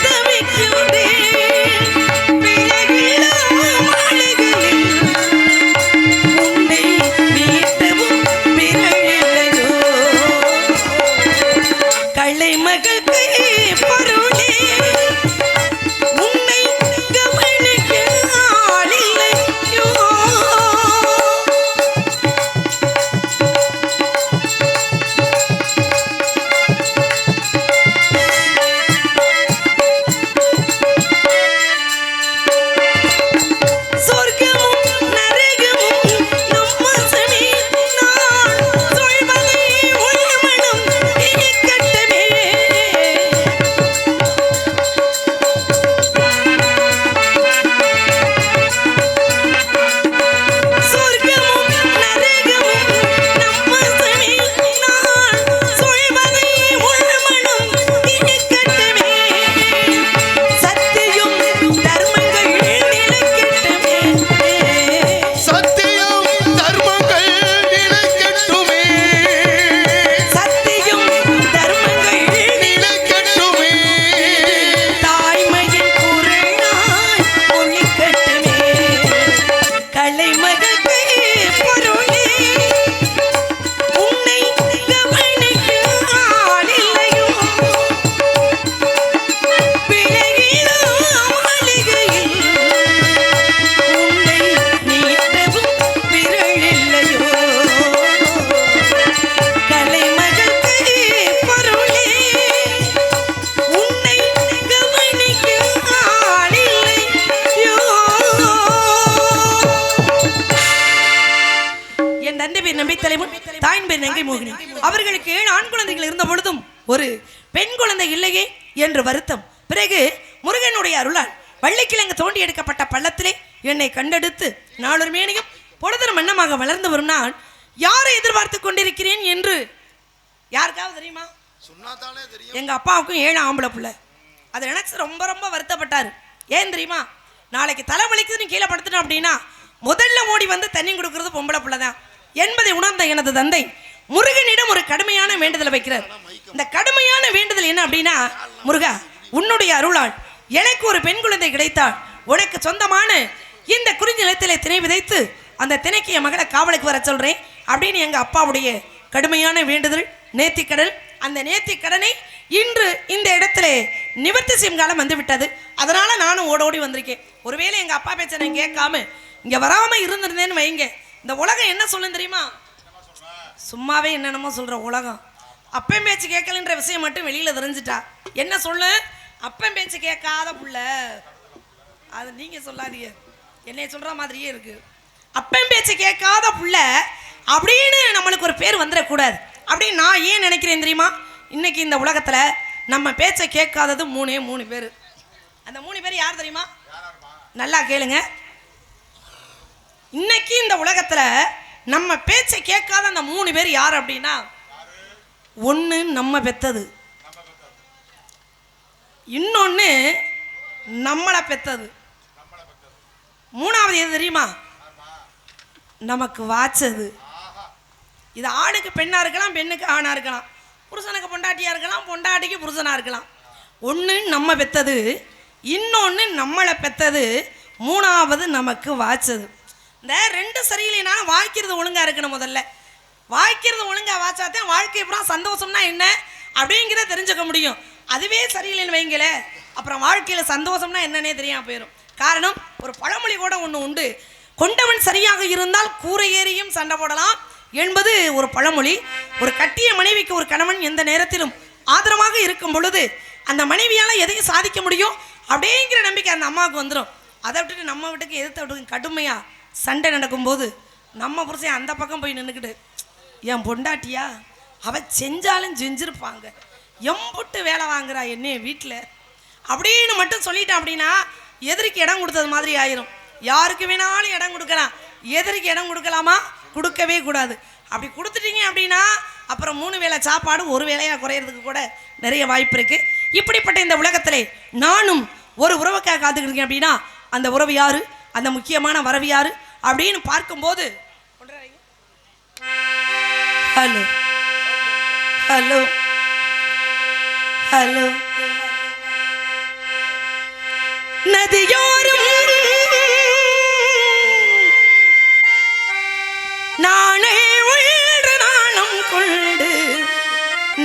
தவிக்கிறேன். விலகிலா மாளிகையில் உன்னை மீட்டவும் விரலில்லையோ. கலைமகள் கை பொருளே உன்னை கவனிக்க ஆளில்லையோ. சொர்க்கமும் நரகமும் நம் வசமே. நான் சொல்வதை உள்மனம் இனிக்கட்டுமே. மோகினி. அவர்களுக்கு 7 ஆண் குழந்தைகள் இருந்த பொழுதும் ஒரு பெண் குழந்தை இல்லையே என்று வருத்தம். பிறகு முருகனுடைய அருளால் வள்ளிக்கிழங்கு தோண்டி எடுக்கப்பட்ட பள்ளத்திலே என்னை கண்டெடுத்து நாளொரு மேனியும் பொழுதரும் மன்னமாக வளர்ந்து வரும் நான் யாரை எதிர்பார்த்து கொண்டிருக்கிறேன் என்று யாருக்காவது தெரியுமா? எங்க அப்பாவுக்கும் 7 ஆம்பளை பிள்ளை. அதை நினைச்சு ரொம்ப ரொம்ப வருத்தப்பட்டாரு. ஏன் தெரியுமா? நாளைக்கு தலைவலிக்குதுன்னு கீழே படுத்துட்டோம் அப்படின்னா முதல்ல ஓடி வந்து தண்ணி கொடுக்கறது பொம்பளை பிள்ளை தான் என்பதை உணர்ந்த எனது தந்தை முருகனிடம் ஒரு கடுமையான வேண்டுதலை வைக்கிறார். இந்த கடுமையான வேண்டுதல் என்ன அப்படின்னா, முருகா, உன்னுடைய அருளால் எனக்கு ஒரு பெண் குழந்தை கிடைத்தால் உனக்கு சொந்தமான இந்த குறிஞ்சி நிலத்திலே திணை விதைத்து அந்த திணைக்கு என் மகளை காவலுக்கு வர சொல்றேன் அப்படின்னு எங்க அப்பாவுடைய கடுமையான வேண்டுதல் நேர்த்திக்கடன். அந்த நேர்த்திக்கடனை இன்று இந்த இடத்துல நிவர்த்தி செய்யும் காலம் வந்து விட்டது. அதனால நானும் ஓடோடி வந்திருக்கேன். ஒருவேளை எங்க அப்பா பேச்ச நான் கேட்காம இங்க வராம இருந்திருந்தேன்னு வைங்க, இந்த உலகம் என்ன சொல்லும் தெரியுமா? சும்மாவே என்னென்னமோ சொல்ற உலகம். அப்பன் பேச்சு கேட்கலன்ற விஷயம் மட்டும் வெளியில தெரிஞ்சிட்டா என்ன சொல்லு? அப்பன் பேச்சு கேட்காத புள்ள. அது நீங்க சொல்லாதீங்க, என்னைய சொல்ற மாதிரியே இருக்கு. அப்பன் பேச்சு கேட்காத புள்ள அப்படின்னு நம்மளுக்கு ஒரு பேர் வந்துடக்கூடாது அப்படின்னு நான் ஏன் நினைக்கிறேன் தெரியுமா? இன்னைக்கு இந்த உலகத்துல நம்ம பேச்சை கேட்காதது 3 பேர். அந்த 3 பேர் யார் தெரியுமா? நல்லா கேளுங்க. இன்னைக்கு இந்த உலகத்துல நம்ம பேச்சை கேட்காத அந்த 3 பேர் யார் அப்படின்னா, ஒன்று நம்ம பெத்தது, இன்னொன்று நம்மளை பெத்தது, மூணாவது எது தெரியுமா? நமக்கு வாச்சது. இது ஆணுக்கு பெண்ணா இருக்கலாம், பெண்ணுக்கு ஆணா இருக்கலாம், புருஷனுக்கு பொண்டாட்டியா இருக்கலாம், பொண்டாட்டிக்கு புருஷனா இருக்கலாம். ஒன்று நம்ம பெத்தது, இன்னொன்று நம்மளை பெத்தது, மூணாவது நமக்கு வாச்சது. இந்த 2 சரியில்லைனாலும் வாய்க்கிறது ஒழுங்கா இருக்கணும். முதல்ல வாய்க்கிறது ஒழுங்கா வாச்சாதான் வாழ்க்கை அப்புறம் சந்தோஷம்னா என்ன அப்படிங்கிறத தெரிஞ்சுக்க முடியும். அதுவே சரியில்லைன்னு வைங்களே, அப்புறம் வாழ்க்கையில சந்தோஷம்னா என்னன்னே தெரியாம போயிடும். காரணம், ஒரு பழமொழி கூட ஒன்று உண்டு, கொண்டவன் சரியாக இருந்தால் கூரை ஏறியும் சண்டை போடலாம் என்பது ஒரு பழமொழி. ஒரு கட்டிய மனைவிக்கு ஒரு கணவன் எந்த நேரத்திலும் ஆதரவாக இருக்கும் பொழுது அந்த மனைவியால் எதையும் சாதிக்க முடியும் அப்படிங்கிற நம்பிக்கை அந்த அம்மாவுக்கு வந்துடும். அதை விட்டுட்டு நம்ம வீட்டுக்கு எதிர்த்து விட்டு கடுமையா சண்டை நடக்கும்போது நம்ம புருஷன் அந்த பக்கம் போய் நின்றுக்கிட்டு, என் பொண்டாட்டியா அவ செஞ்சாலும் செஞ்சிருப்பாங்க, எம்புட்டு வேலை வாங்குறா என்னைய வீட்டில் அப்படின்னு மட்டும் சொல்லிட்டான் அப்படின்னா எதிரிக்கு இடம் கொடுத்தது மாதிரி ஆயிரும். யாருக்கு வேணாலும் இடம் கொடுக்கலாம், எதிரிக்கு இடம் கொடுக்கலாமா? கொடுக்கவே கூடாது. அப்படி கொடுத்துட்டீங்க அப்படின்னா அப்புறம் 3 வேளை சாப்பாடு 1 வேளையாக குறையிறதுக்கு கூட நிறைய வாய்ப்பு இருக்கு. இப்படிப்பட்ட இந்த உலகத்திலே நானும் ஒரு உறவுக்காக காத்துக்கிட்டு அப்படின்னா அந்த உறவு யாரு, அந்த முக்கியமான வரவு யாரு அப்படின்னு பார்க்கும்போது, ஹலோ ஹலோ ஹலோ நதியோரும் நானே உள்ள நாணம் கொண்டு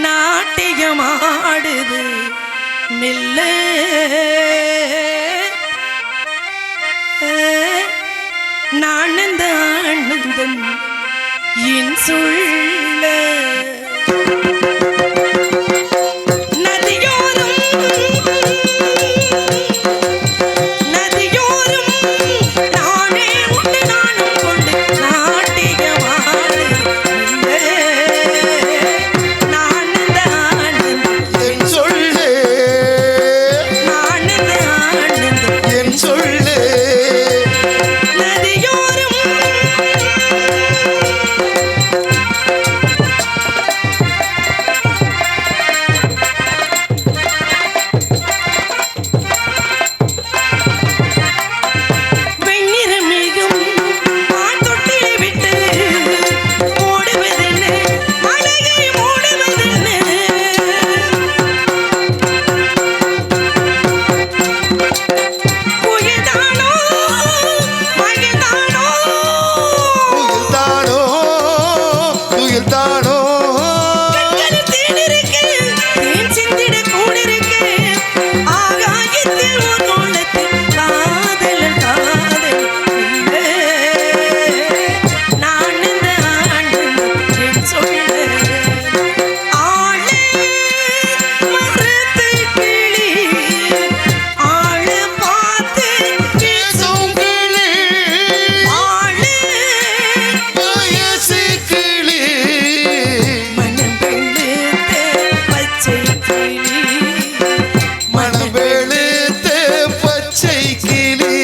நாட்டியமாடுது மெல்ல, நானந்த ஆனந்தன் என் சொல்ல. பச்சை கிளி மனம் வெளுத்த பச்சை கிளி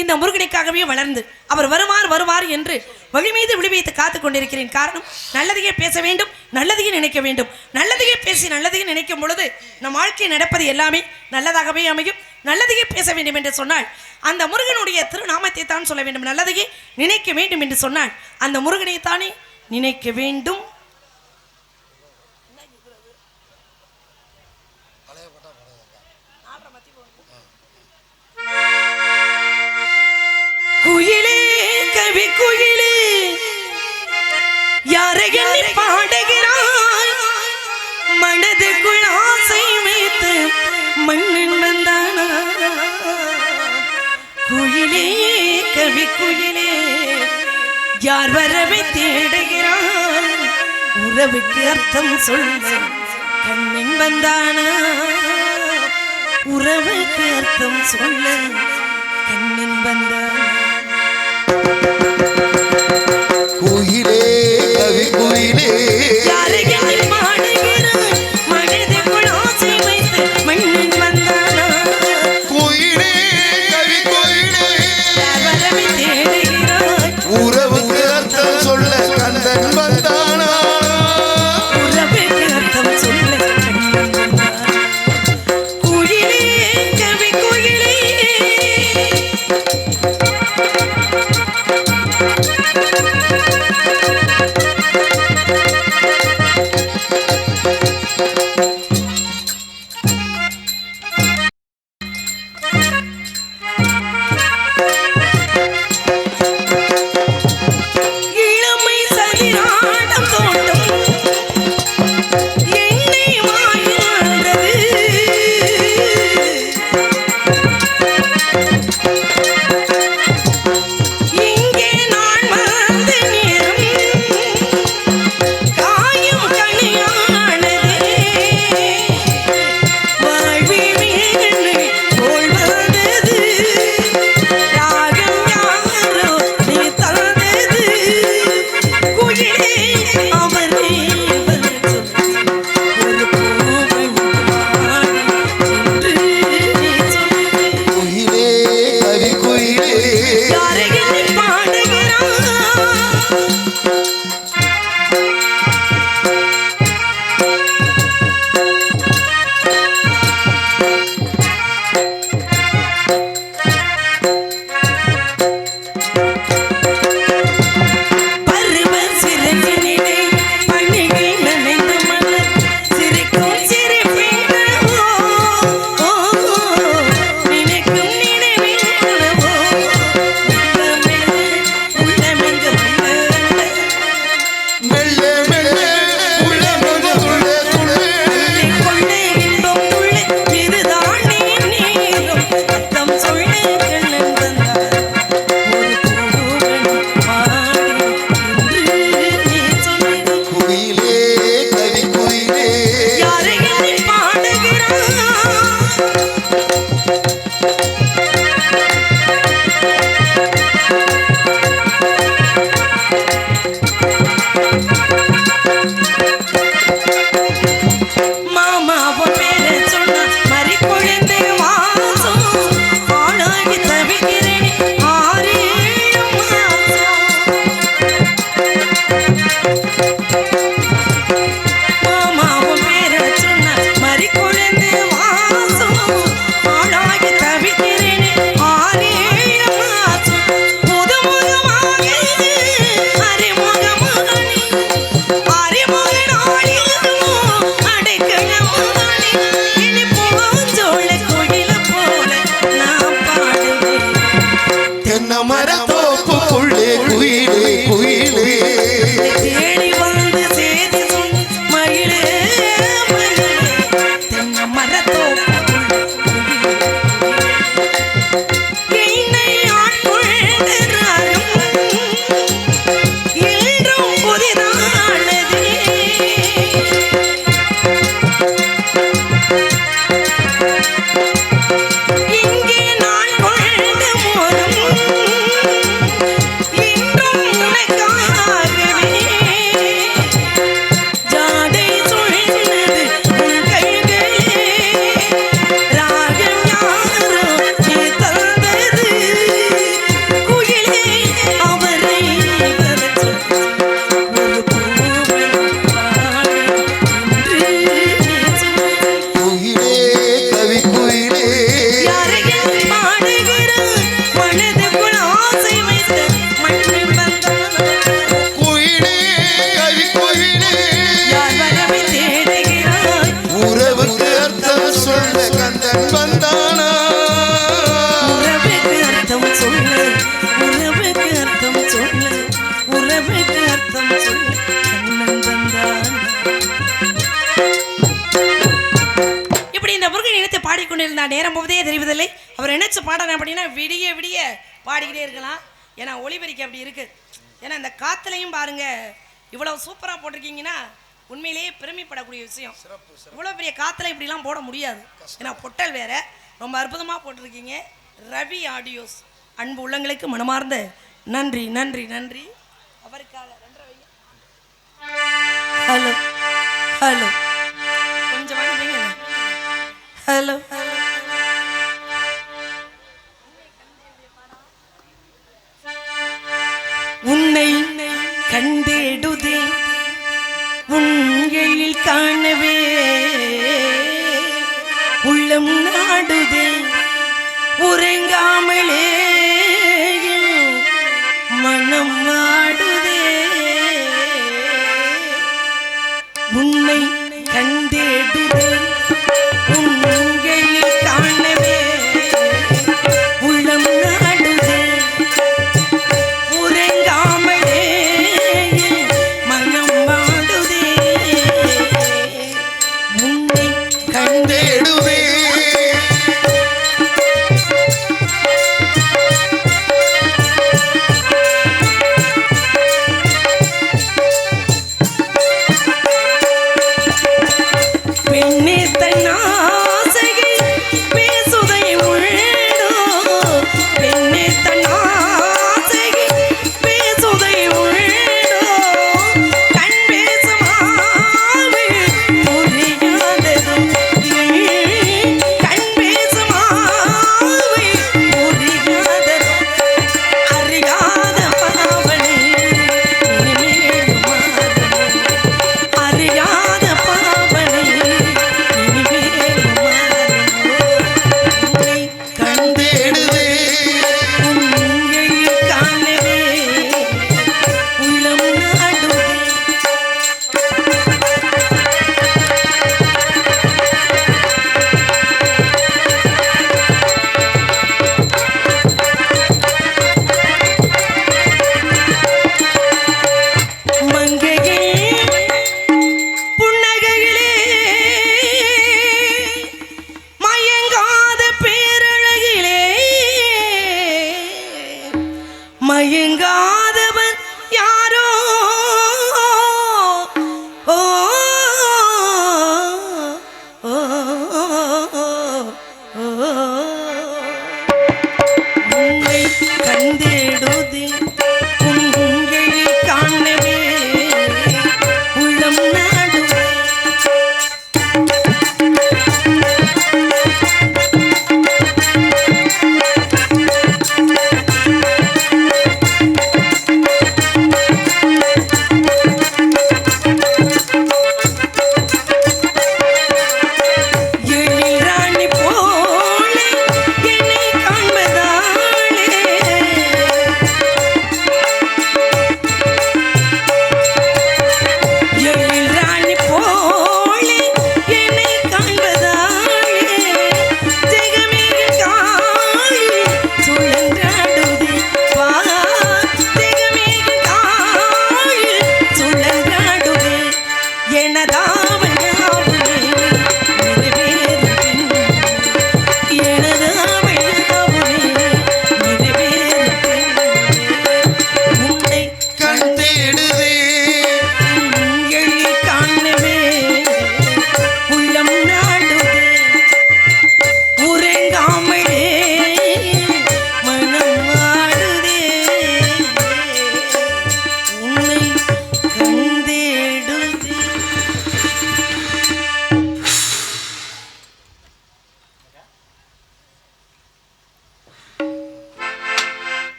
இந்த முருகனுக்காகவே வளர்ந்து அவர் வருவார் என்று வழி மீது விழி வைத்து காத்துக் கொண்டிருக்கிறேன். காரணம், நல்லதையே பேச வேண்டும், நல்லதையே நினைக்க வேண்டும். நல்லதையே பேசி நல்லதையே நினைக்கும் பொழுது நம் வாழ்க்கை நடப்பது எல்லாமே நல்லதாகவே அமையும். நல்லதையே பேச வேண்டும் என்று சொன்னால் அந்த முருகனுடைய திருநாமத்தை தான் சொல்ல வேண்டும். நல்லதையே நினைக்க வேண்டும் என்று சொன்னால் அந்த முருகனை தானே நினைக்க வேண்டும். குயிலே கவி குயிலே யாரை எண்ணி பாடுகிறாய், மனதுக்குள் ஆசை வைத்து மண்ணின் வந்தானா. குயிலே கவி குயிலே யார் வரவை தேடுகிறாய், உறவுக்கு அர்த்தம் சொல்ல கண்ணின் வந்தானா. உறவுக்கு அர்த்தம் சொல்ல கண்ணின் வந்தானா. குயிலே கவி குயிலே யாரை எண்ணி பாடுகிறாய், மனதுக்குள் ஆசை வைத்து மண்ணின் வந்தானா. குயிலே கவி குயிலே யார் வரவை தேடுகிறாய், உறவுக்கு அர்த்தம் சொல்ல கந்தன் வந்தானா. உறவுக்கு அர்த்தம் சொல்ல கண்ணின் வந்தானா. குயிலே கவி குயிலே மரத்தோப்புக்குள்ளே குயிலே குயிலே தேடி வந்து சேதி சொன்ன மயிலே மயிலே தென்னை மரத்தோப்புக்குள்ளே என்னை ஆட்கொண்ட ராகம் என்றும் புதிதானதே. இங்கே நான் கொண்ட மோகம் என்றும் உனக்காகவே. ஜாடை சுழன்றது உன் கைகளே, ராகம் யாரோ நீ தந்தது. குயிலே அவரை வரச் ஒரு பூவன் பாடு என்று சொல். குயிலே கவி குயிலே யாரையும் பாடுகிறார் மனதுக்குள் ஆசை வைத்த மண்ணில் வந்தான். குயிலே கவி குயிலே யார் வரவை தேடுகிறாய் உறவுக்கு அர்த்தம் சொல்ல கந்தன் வந்தானா உறவுக்கு அர்த்தம் சொல்லு, உறவுக்கு அர்த்தம் சொல்லு, உறவுக்கு அர்த்தம் சொல்லு கண்ணன் வந்தான். இப்படி இந்த முருகன் இனத்தை பாடிக்கொண்டிருந்தார். நேரம் போவதே தெரிவதில்லை. அவர் நினைச்ச பாடணும் அப்படின்னா விடிய விடிய பாடிக்கிட்டே இருக்கலாம். ஏன்னா ஒளிபெருக்கி அப்படி இருக்கு. ஏன்னா இந்த காத்துலையும் பாருங்க இவ்வளவு சூப்பராக போட்டிருக்கீங்கன்னா உண்மையிலேயே பெருமைப்படக்கூடிய விஷயம். இவ்வளோ பெரிய காத்துல இப்படிலாம் போட முடியாது. ஏன்னா பொட்டல் வேற ரொம்ப அற்புதமாக போட்டிருக்கீங்க. ரவி ஆடியோஸ் அன்பு உள்ளங்களுக்கு மனமார்ந்த நன்றி நன்றி நன்றி. அவருக்காக ஹலோ ஹலோ கொஞ்சம் வாங்கிப்பீங்க. ஹலோ உன்னை கண்டேடுதே உங்களில் காணவே உள்ளம் நாடுதே உறங்காமலே மனம் நாடுதே. உன்னை கண்டேடுதே உங்களில் காணவே உள்ளம் நாடுதே உறங்காமலே மனம் வாடுதே. உன்னை தேடுவே பெண்ணே தன்னாசை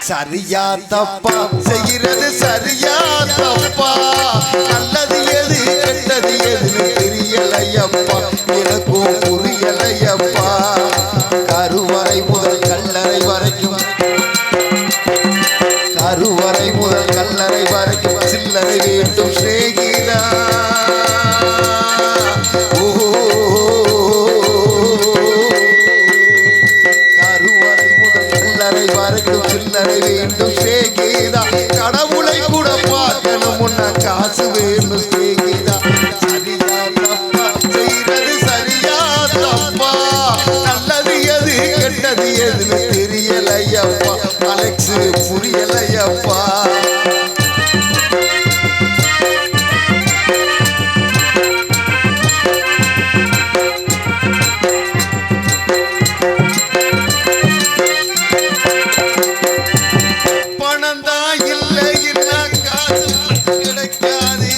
சரியா தப்பா செய்கிறது சரியா தப்பா நல்லது எது கெட்டது எதுன்னு தெரியலையப்பா எனக்கும் புரியலையப்பா கருவறை முதல் கல்லறை வரைக்கும் கருவறை முதல் கல்லறை வரைக்கும் சில்லறை வேண்டும் சிநேகிதா கருவறை முதல் கல்லறை வரைக்கும் சில்லறை வேண்டும் சிநேகிதா கடவுளை கூட பார்க்கணும் முன்ன காசு வேணும் சிநேகிதா சரியா தப்பா செய்யறது சரியா தப்பா நல்லது எது கெட்டது எதுன்னு தெரியலையப்பா அலெக்ஸ் புரியலையப்பா பணம்தான் இல்லைன்னா காசு கிடைக்காது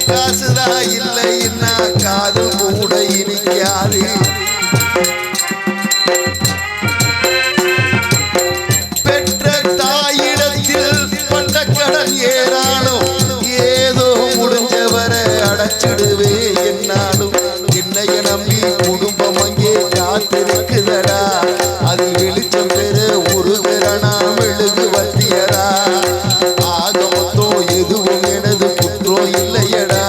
காசுதான் இல்லைன்னா காது கூட இனிக்காது பெற்ற தாயிடத்தில் பட்ட கடன் ஏறாலும் ஏதோ முடிஞ்சவரை அடைச்சிடுவே என்னாலும் என்னைய நம்பி குடும்பம் அங்கே காத்திருக்குதடா அதில் வெளிச்சம் பெரு உருகிறனா மெழுகு வத்தியடா ஆக மொத்தம் எதுவும் எனது குற்றம் இல்லையடா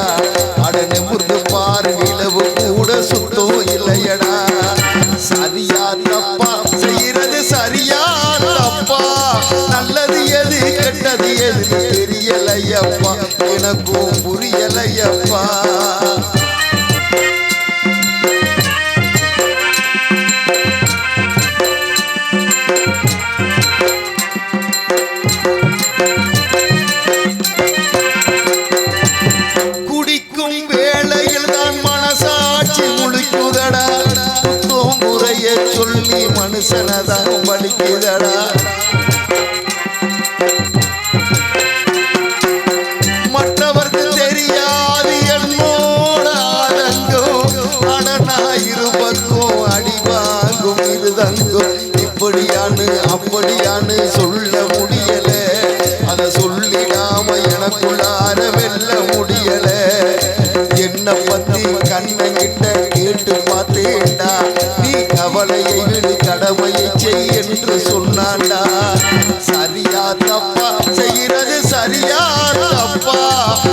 அட நிமிர்ந்து பாரு நிலவு கூட சுத்தம் இல்லையடா சரியா தப்பா செய்யறது சரியா தப்பா நல்லது எது கெட்டது எது தெரியலையப்பா எனக்கும் புரியலையப்பா குடிக்கும் வேளையில் தான் மனசாட்சி முழிக்குதடா குத்தம் முறைய சொல்லி மனுஷனதான் வலிக்குதடா மற்றவர்க்கு தெரியாது என்னோட ஆடங்கும் அடனாயிரு பக்கம் அடி வாங்கும் இருதங்கும் இப்படியான்னு அப்படியான்னு சொல்ல முடியல அத சொல்லிடாம எனக்குள்ளார வெல்ல முடியல என்ன பத்தி கண்ணங்கிட்ட கேட்டு பார்த்தேன்டா நீ கவலையை விடு கடமையை செய் என்று சொன்னான்டா சரியா தப்பா செய்யறது சரியா தப்பா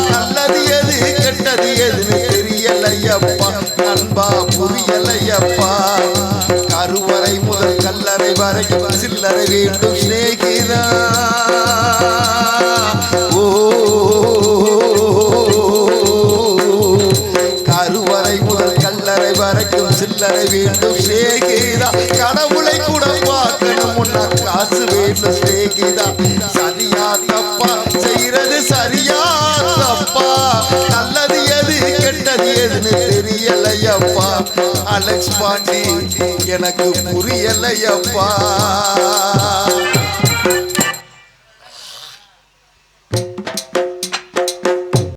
நல்லது எது கெட்டது எதுன்னு தெரியலையப்பா நண்பா புரியலையப்பா கருவறை முதல் கல்லறை வரைக்கும் சில்லறை வேண்டும் சிநேகிதா ஓ கருவறை முதல் கல்லறை வரைக்கும் சில்லறை வேண்டும் சிநேகிதா கடவுளை கூட பார்க்கணும் முன்ன காசு வேண்டும் சிநேகிதா சரியா தப்பா செய்யறது சரியா தப்பா நல்லது எது கெட்டது எதுன்னு தெரியலையப்பா அலெக்ஸ் பாண்டி எனக்கு புரியலையப்பா